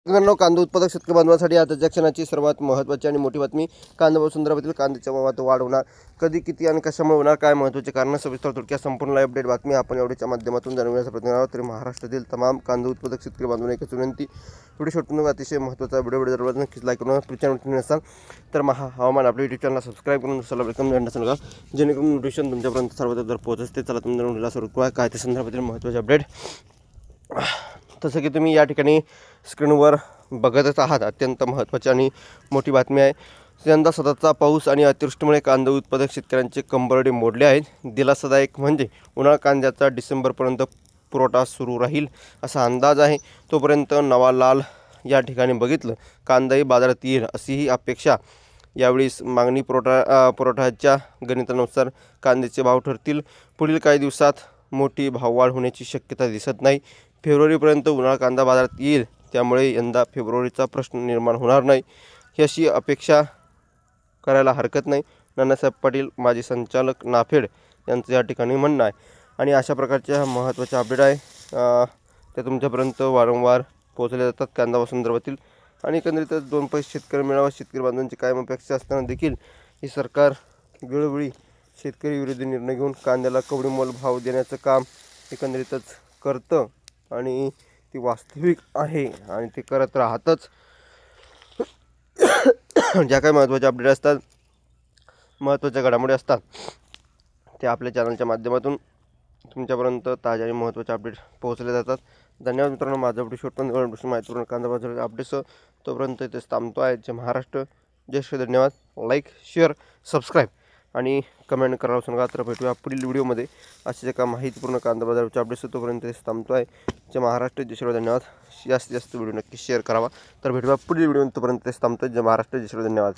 मित्रांनो, कांदा उत्पादक शेतकरी बांधवांसाठी आताच्या क्षणाची सर्वात महत्त्वाची आणि मोठी बातमी. कांदा संदर्भातील कांद्याच्या भावात वाढ होणार, कधी, किती आणि कशामुळे होणार, काय महत्त्वाचे कारण, सविस्तर थोडक्यात संपूर्ण लाईव्ह अपडेट बातमी आपण एवढ्याच्या माध्यमातून जाणून घेण्याचा प्रयत्न करावा. तरी महाराष्ट्रातील तमाम कांदा उत्पादक शेतकरी बांधवांना एकच विनंती, व्हिडिओ शेवटपर्यंत अतिशय महत्त्वाचा व्हिडिओ नक्कीच लाईक करून चॅनल नसाल तर हवामान आपल्या यूट्यूब चॅनलला सबस्क्राईब करून वेलकम नसेल का, जेणेकरून नोटिफिकेशन तुमच्यापर्यंत सर्वात जर पोहोचते. चला तुमच्या नोटिफिकेशन सुरू काय त्या संदर्भातील महत्त्वाचे अपडेट. तसं की तुम्ही या ठिकाणी स्क्रीनवर बघतच आहात, अत्यंत महत्त्वाची आणि मोठी बातमी आहे. यंदा सततचा पाऊस आणि अतिवृष्टीमुळे कांदा उत्पादक शेतकऱ्यांचे कंबरडे मोडले आहेत. दिलासादायक म्हणजे उन्हाळा कांद्याचा डिसेंबरपर्यंत पुरवठा सुरू राहील असा अंदाज आहे. तोपर्यंत नवा लाल या ठिकाणी बघितलं कांदाही बाजारात येईल अशीही अपेक्षा. यावेळी मागणी पुरवठ्याच्या गणितानुसार कांद्याचे भाव ठरतील. पुढील काही दिवसात मोठी भाववाढ होण्याची शक्यता दिसत नाही. फेब्रुवारीपर्यंत उन्हाळा कांदा बाजारात येईल, त्यामुळे यंदा फेब्रुवारीचा प्रश्न निर्माण होणार नाही ही अशी अपेक्षा करायला हरकत नाही. नानासाहेब पाटील माजी संचालक नाफेड यांचं या ठिकाणी म्हणणं आहे. आणि अशा प्रकारच्या महत्त्वाच्या अपडेट आहे त्या तुमच्यापर्यंत वारंवार पोहोचल्या जातात कांदा संदर्भातील. आणि एकंदरीतच 2 पैसे शेतकरी मिळावा, शेतकरी बांधवांची कायम अपेक्षा असताना देखील हे सरकार वेळोवेळी शेतकरी विरोधी निर्णय घेऊन कांद्याला कवडीमोल भाव देण्याचं काम एकंदरीतच करतं आणि ती वास्तविक आहे आणि ते करत राहतच. ज्या काही महत्त्वाचे अपडेट असतात, महत्त्वाच्या घडामोडी असतात, ते आपल्या चॅनलच्या माध्यमातून तुमच्यापर्यंत ताज्या आणि महत्त्वाचे अपडेट पोहोचले जातात. धन्यवाद मित्रांनो. माझा व्हिडिओ शेवटपर्यंत माहितीपूर्ण कांदा बाजार अपडेट्स तोपर्यंत इथेच थांबतो आहे. जय महाराष्ट्र, जय श्री. धन्यवाद. लाईक, शेअर, सबस्क्राईब आणि कमेंट करायला विसरू नका. तर भेटूया पुढील व्हिडिओमध्ये असे एका माहितीपूर्ण कांदा बाजाराच्या अपडेट्स तोपर्यंत इथेच थांबतो आहे. जय महाराष्ट्र, जय श्री. धन्यवाद. जास्तीत जास्त व्हिडिओ नक्की शेअर करावा. तर भेटूया पुढील व्हिडिओ तोपर्यंत इथेच थांबतो. जय महाराष्ट्र, जय श्री. धन्यवाद.